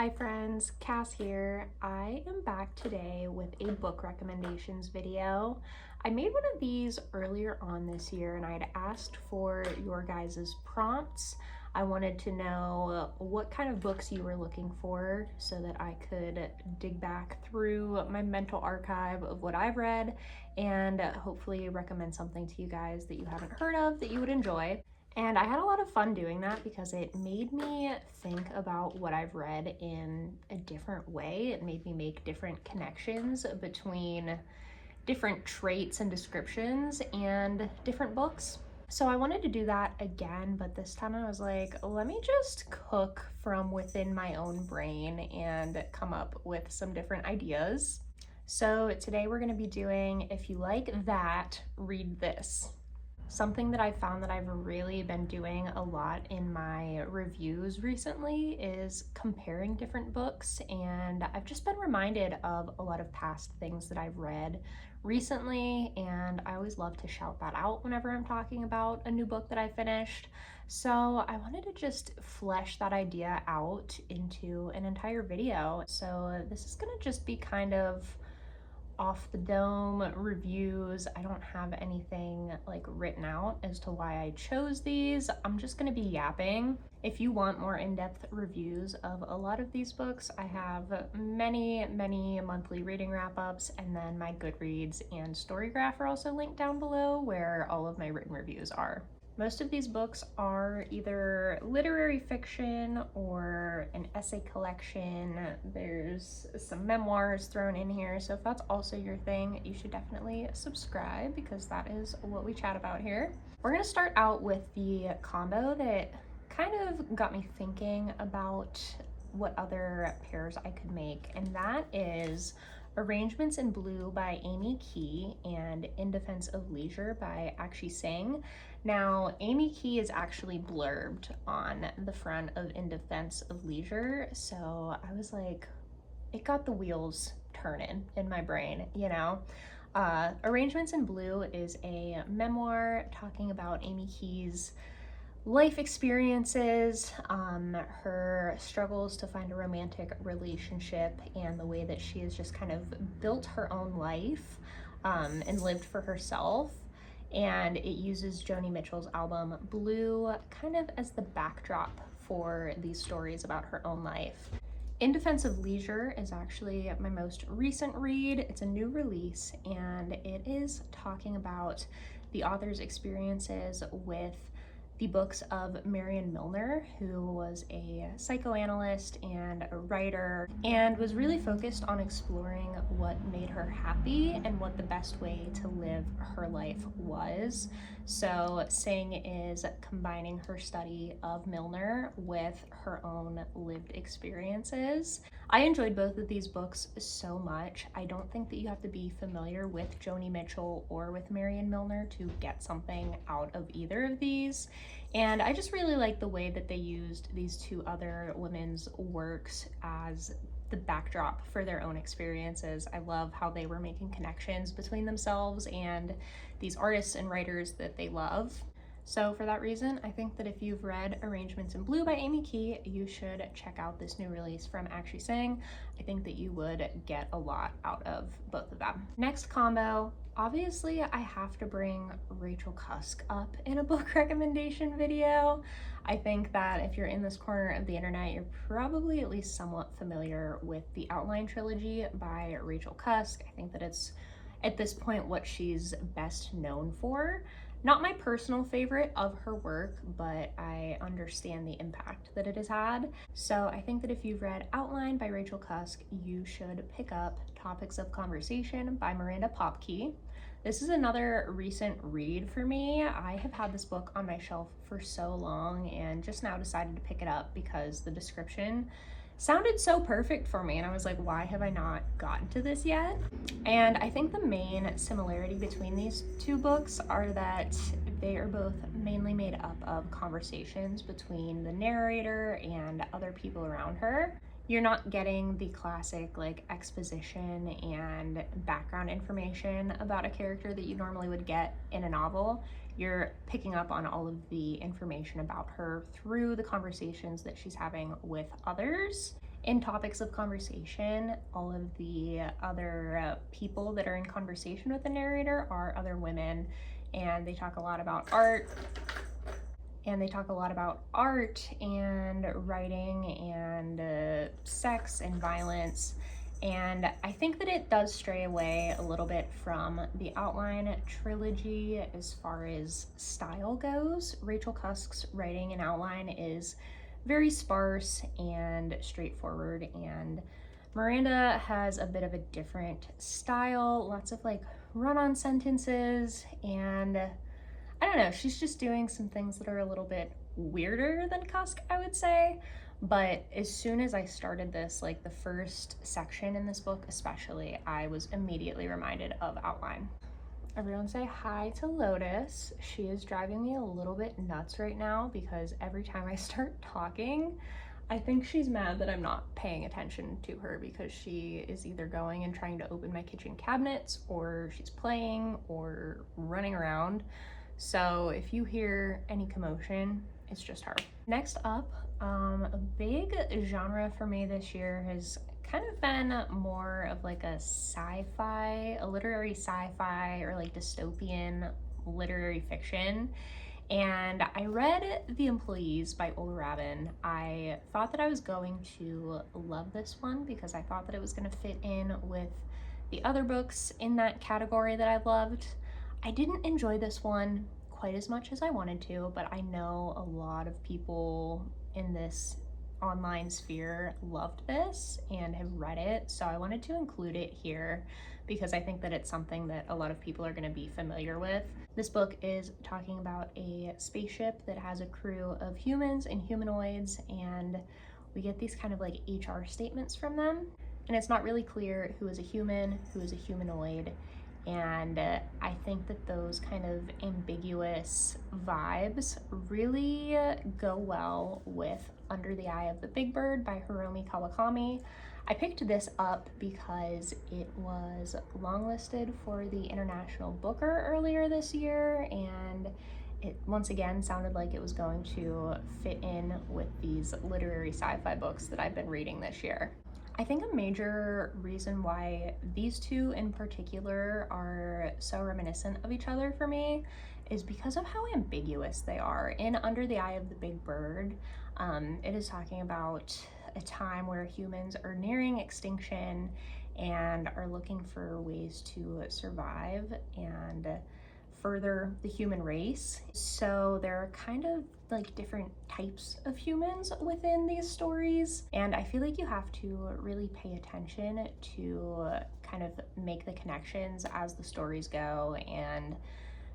Hi friends, Cass here. I am back today with a book recommendations video. I made one of these earlier on this year and I had asked for your guys' prompts. I wanted to know what kind of books you were looking for so that I could dig back through my mental archive of what I've read and hopefully recommend something to you guys that you haven't heard of that you would enjoy. And I had a lot of fun doing that because it made me think about what I've read in a different way. It made me make different connections between different traits and descriptions and different books. So I wanted to do that again, but this time I was like, let me just cook from within my own brain and come up with some different ideas. So today we're going to be doing If You Like That, Read This. Something that I've found that I've really been doing a lot in my reviews recently is comparing different books, and I've just been reminded of a lot of past things that I've read recently, and I always love to shout that out whenever I'm talking about a new book that I finished. So I wanted to just flesh that idea out into an entire video. So this is gonna just be kind of off the dome reviews. I don't have anything like written out as to why I chose these. I'm just gonna be yapping. If you want more in-depth reviews of a lot of these books, I have many monthly reading wrap-ups, and then my Goodreads and Storygraph are also linked down below where all of my written reviews are. Most of these books are either literary fiction or an essay collection. There's some memoirs thrown in here, so if that's also your thing, you should definitely subscribe because that is what we chat about here. We're gonna start out with the combo that kind of got me thinking about what other pairs I could make, and that is Arrangements in Blue by Amy Key and In Defense of Leisure by Akshi Singh. Now, Amy Key is actually blurbed on the front of In Defense of Leisure, so I was like, it got the wheels turning in my brain, you know? Arrangements in Blue is a memoir talking about Amy Key's life experiences, her struggles to find a romantic relationship, and the way that she has just kind of built her own life and lived for herself. And it uses Joni Mitchell's album Blue kind of as the backdrop for these stories about her own life. In Defense of Leisure is actually my most recent read. It's a new release, and it is talking about the author's experiences with the books of Marion Milner, who was a psychoanalyst and a writer, and was really focused on exploring what made her happy and what the best way to live her life was. So Singh is combining her study of Milner with her own lived experiences. I enjoyed both of these books so much. I don't think that you have to be familiar with Joni Mitchell or with Marion Milner to get something out of either of these. And I just really like the way that they used these two other women's works as the backdrop for their own experiences. I love how they were making connections between themselves and these artists and writers that they love. So for that reason, I think that if you've read Arrangements in Blue by Amy Key, you should check out this new release from Akshi Singh. I think that you would get a lot out of both of them. Next combo, obviously I have to bring Rachel Cusk up in a book recommendation video. I think that if you're in this corner of the internet, you're probably at least somewhat familiar with the Outline Trilogy by Rachel Cusk. I think that it's at this point what she's best known for. Not my personal favorite of her work, but I understand the impact that it has had. So I think that if you've read Outline by Rachel Cusk, you should pick up Topics of Conversation by Miranda Popkey. This is another recent read for me. I have had this book on my shelf for so long and just now decided to pick it up because the description sounded so perfect for me, and I was like, why have I not gotten to this yet? And I think the main similarity between these two books are that they are both mainly made up of conversations between the narrator and other people around her. You're not getting the classic like exposition and background information about a character that you normally would get in a novel. You're picking up on all of the information about her through the conversations that she's having with others. in topics of conversation, all of the other people that are in conversation with the narrator are other women, and they talk a lot about art. And they talk a lot about art and writing and sex and violence. And I think that it does stray away a little bit from the outline trilogy as far as style goes. Rachel Cusk's writing and outline is very sparse and straightforward, and Miranda has a bit of a different style, lots of like run-on sentences, and I don't know, she's just doing some things that are a little bit weirder than Cusk, I would say. But as soon as I started this, like the first section in this book especially, I was immediately reminded of outline. Everyone say hi to Lotus. She is driving me a little bit nuts right now because every time I start talking, I think she's mad that I'm not paying attention to her because she is either going and trying to open my kitchen cabinets, or she's playing or running around. So if you hear any commotion, it's just her. Next up, a big genre for me this year has kind of been more of like a sci-fi, a literary sci-fi or like dystopian literary fiction. And I read The Employees by Olga Ravn. I thought that I was going to love this one because I thought that it was going to fit in with the other books in that category that I've loved. I didn't enjoy this one quite as much as I wanted to, but I know a lot of people in this online sphere loved this and have read it, so I wanted to include it here because I think that it's something that a lot of people are going to be familiar with. This book is talking about a spaceship that has a crew of humans and humanoids, and we get these kind of like HR statements from them, and it's not really clear who is a human, who is a humanoid. And I think that those kind of ambiguous vibes really go well with Under the Eye of the Big Bird by Hiromi Kawakami. I picked this up because it was longlisted for the International Booker earlier this year, and it once again sounded like it was going to fit in with these literary sci-fi books that I've been reading this year. I think a major reason why these two in particular are so reminiscent of each other for me is because of how ambiguous they are. In Under the Eye of the Big Bird, it is talking about a time where humans are nearing extinction and are looking for ways to survive and further the human race. So there are kind of like different types of humans within these stories, and I feel like you have to really pay attention to kind of make the connections as the stories go and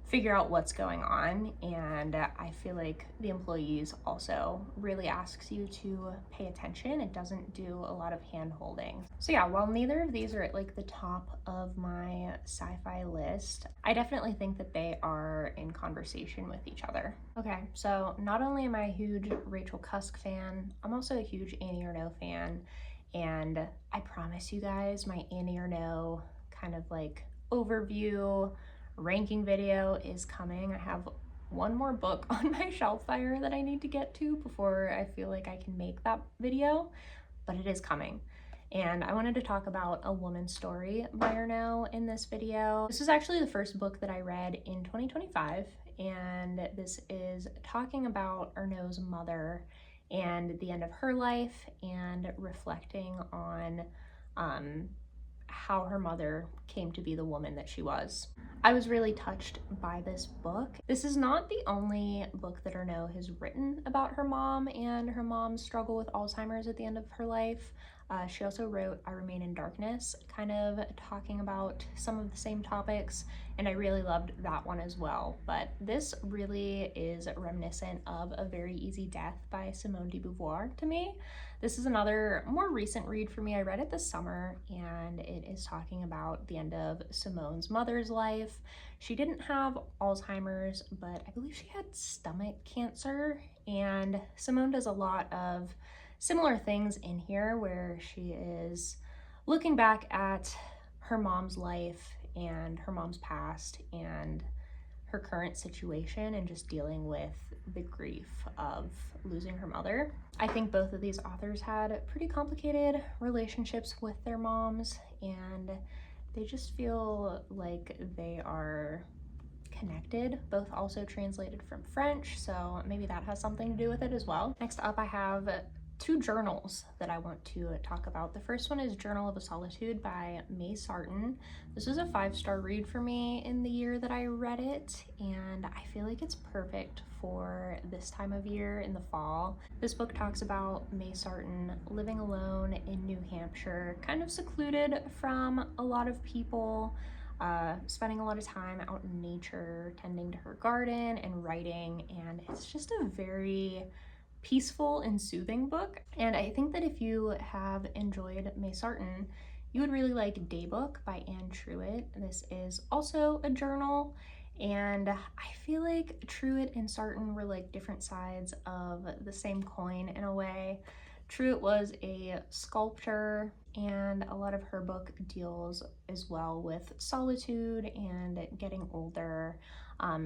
figure out what's going on. And I feel like The Employees also really asks you to pay attention. It doesn't do a lot of hand holding. So yeah, while neither of these are at like the top of my sci-fi list, I definitely think that they are in conversation with each other. Okay, so not only am I a huge Rachel Cusk fan, I'm also a huge Annie Ernaux fan. And I promise you guys, my Annie Ernaux kind of like overview ranking video is coming. I have one more book on my shelf fire that I need to get to before I feel like I can make that video, but it is coming. And I wanted to talk about A Woman's Story by Ernaux in this video. This is actually the first book that I read in 2025, and this is talking about Ernaux's mother and the end of her life and reflecting on how her mother came to be the woman that she was. I was really touched by this book. This is not the only book that Ernaux has written about her mom and her mom's struggle with Alzheimer's at the end of her life. She also wrote I Remain in Darkness, kind of talking about some of the same topics, and I really loved that one as well. But this really is reminiscent of A Very Easy Death by Simone de Beauvoir to me. This is another more recent read for me. I read it this summer, and it is talking about the end of Simone's mother's life. She didn't have Alzheimer's, but I believe she had stomach cancer, and Simone does a lot of similar things in here where she is looking back at her mom's life and her mom's past and her current situation and just dealing with the grief of losing her mother. I think both of these authors had pretty complicated relationships with their moms, and they just feel like they are connected, both also translated from French, so maybe that has something to do with it as well. Next up, I have two journals that I want to talk about. The first one is Journal of a Solitude by Sarton. This was a 5-star read for me in the year that I read it, and I feel like it's perfect for this time of year in the fall. This book talks about Sarton living alone in New Hampshire, kind of secluded from a lot of people, spending a lot of time out in nature, tending to her garden and writing, and it's just a very peaceful and soothing book. And I think that if you have enjoyed Sarton, you would really like Daybook by Truitt. This is also a journal, and I feel like Truitt and Sarton were like different sides of the same coin in a way. Truitt was a sculptor, and a lot of her book deals as well with solitude and getting older.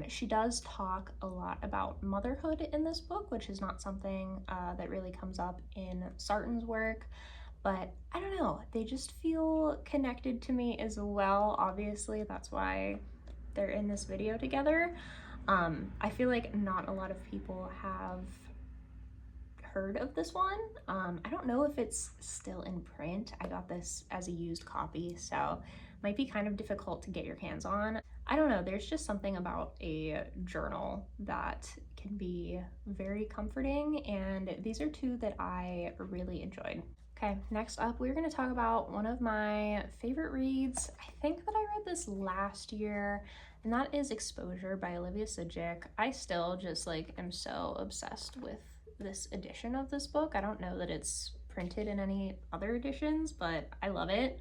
She does talk a lot about motherhood in this book, which is not something that really comes up in Sarton's work, but I don't know, they just feel connected to me as well. Obviously, that's why they're in this video together. I feel like not a lot of people have heard of this one. I don't know if it's still in print. I got this as a used copy, so might be kind of difficult to get your hands on. I don't know, there's just something about a journal that can be very comforting, and these are two that I really enjoyed. Okay, next up, we're gonna talk about one of my favorite reads. I think that I read this last year, and that is Exposure by Olivia Sudjic. I still just like am so obsessed with this edition of this book. I don't know that it's printed in any other editions, but I love it.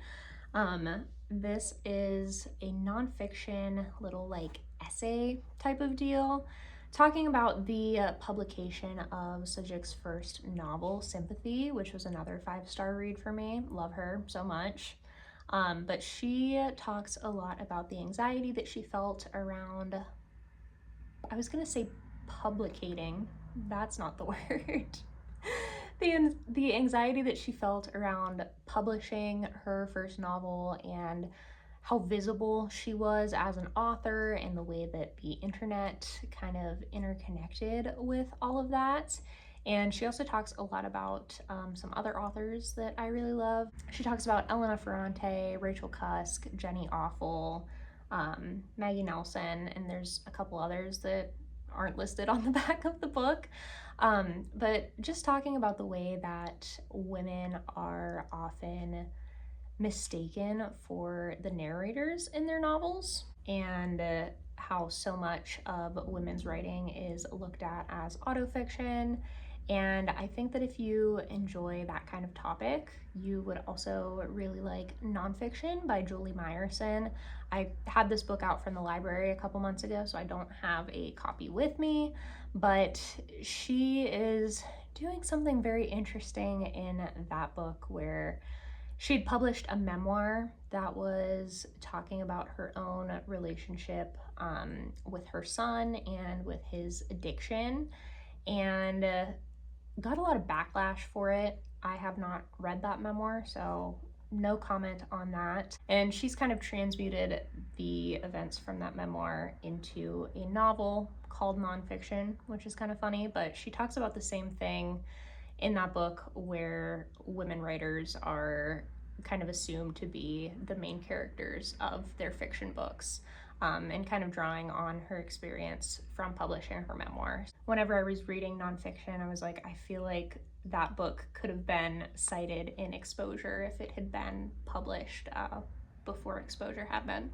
This is a nonfiction little like essay type of deal, talking about the publication of Sudjic's first novel, Sympathy, which was another 5-star read for me. Love her so much. But she talks a lot about the anxiety that she felt around, I was gonna say publicating, that's not the word. The anxiety that she felt around publishing her first novel, and how visible she was as an author, and the way that the internet kind of interconnected with all of that. And she also talks a lot about some other authors that I really love. She talks about Elena Ferrante, Rachel Cusk, Jenny Awful, Maggie Nelson, and there's a couple others that aren't listed on the back of the book. But just talking about the way that women are often mistaken for the narrators in their novels, and how so much of women's writing is looked at as autofiction. And I think that if you enjoy that kind of topic, you would also really like Nonfiction by Julie Myerson. I had this book out from the library a couple months ago, so I don't have a copy with me, but she is doing something very interesting in that book, where she'd published a memoir that was talking about her own relationship with her son and with his addiction, and got a lot of backlash for it. I have not read that memoir, so no comment on that. And she's kind of transmuted the events from that memoir into a novel called Nonfiction, which is kind of funny, but she talks about the same thing in that book, where women writers are kind of assumed to be the main characters of their fiction books, and kind of drawing on her experience from publishing her memoir. Whenever I was reading Nonfiction, I was like, I feel like that book could have been cited in Exposure if it had been published before Exposure had been.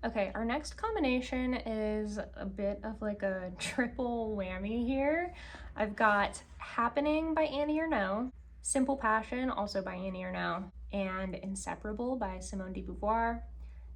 Okay, our next combination is a bit of like a triple whammy here. I've got Happening by Annie Ernaux, Simple Passion, also by Annie Ernaux, and Inseparable by Simone de Beauvoir.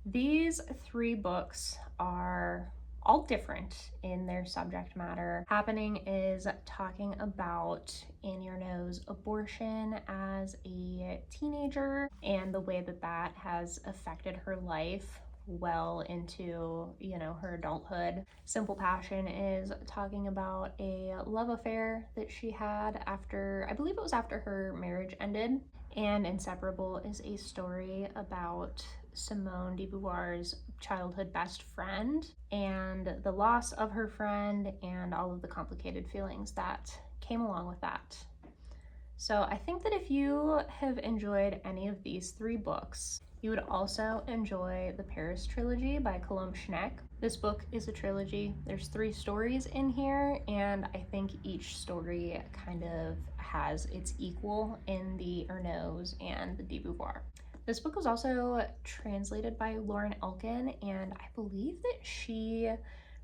These 3 books are all different in their subject matter. Happening is talking about Annie Ernaux's abortion as a teenager, and the way that that has affected her life, well into, you know, her adulthood. Simple Passion is talking about a love affair that she had after, I believe it was after her marriage ended. And Inseparable is a story about Simone de Beauvoir's childhood best friend and the loss of her friend and all of the complicated feelings that came along with that. So I think that if you have enjoyed any of these three books, you would also enjoy the Paris Trilogy by Colombe Schneck. This book is a trilogy. There's 3 stories in here, and I think each story kind of has its equal in the ernaux and the de beauvoir. This book was also translated by Lauren Elkin, and I believe that she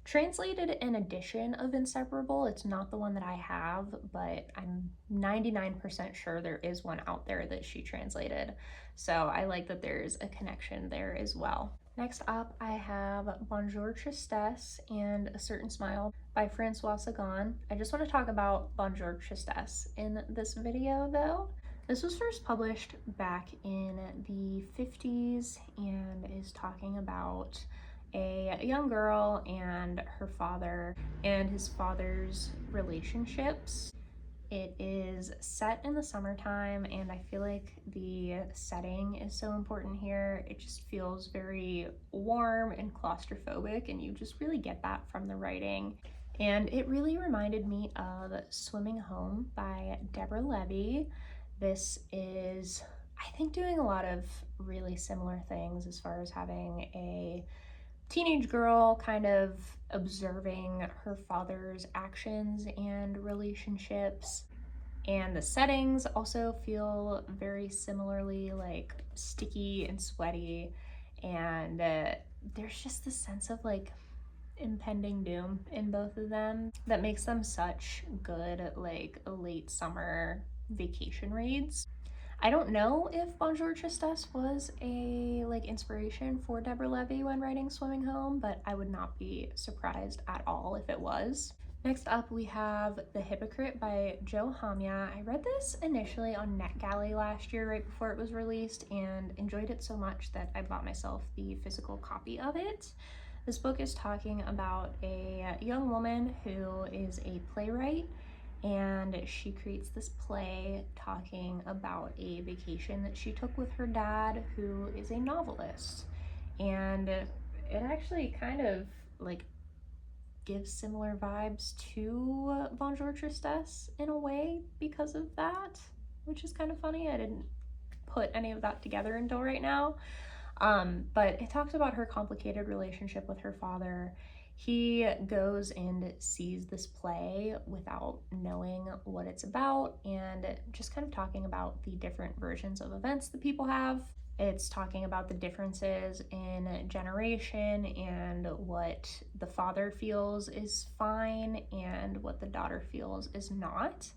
translated an edition of Inseparable. It's not the one that I have, but I'm 99% sure there is one out there that she translated. So I like that there's a connection there as well. Next up, I have Bonjour, Tristesse and A Certain Smile by Francoise Sagan. I just want to talk about Bonjour, Tristesse in this video though. This was first published back in the 50s and is talking about a young girl and her father and his father's relationships. It is set in the summertime, and I feel like the setting is so important here. It just feels very warm and claustrophobic, and you just really get that from the writing. And it really reminded me of Swimming Home by Deborah Levy. This is, I think, doing a lot of really similar things as far as having a teenage girl kind of observing her father's actions and relationships. And the settings also feel very similarly like sticky and sweaty. And there's just this sense of like impending doom in both of them that makes them such good like late summer vacation reads. I don't know if Bonjour Tristesse was a like inspiration for Deborah Levy when writing Swimming Home, but I would not be surprised at all if it was. Next up, we have The Hypocrite by Jo Hamya. I read this initially on NetGalley last year right before it was released and enjoyed it so much that I bought myself the physical copy of it. This book is talking about a young woman who is a playwright, and she creates this play talking about a vacation that she took with her dad, who is a novelist. And it actually kind of like gives similar vibes to Bonjour Tristesse in a way because of that, which is kind of funny. I didn't put any of that together until right now. But it talks about her complicated relationship with her father. He goes and sees this play without knowing what it's about, and just kind of talking about the different versions of events that people have. It's talking about the differences in generation and what the father feels is fine and what the daughter feels is not.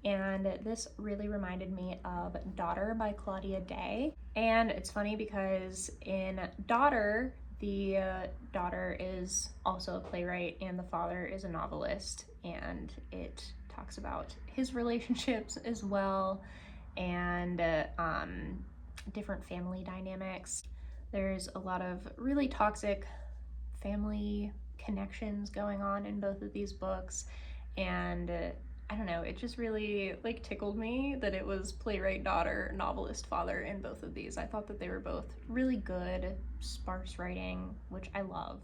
And this really reminded me of Daughter by Claudia Day. And it's funny because in Daughter, the daughter is also a playwright and the father is a novelist, and it talks about his relationships as well and different family dynamics. There's a lot of really toxic family connections going on in both of these books, and I don't know, it just really like tickled me that it was playwright daughter, novelist father in both of these. I thought that they were both really good, sparse writing, which I love.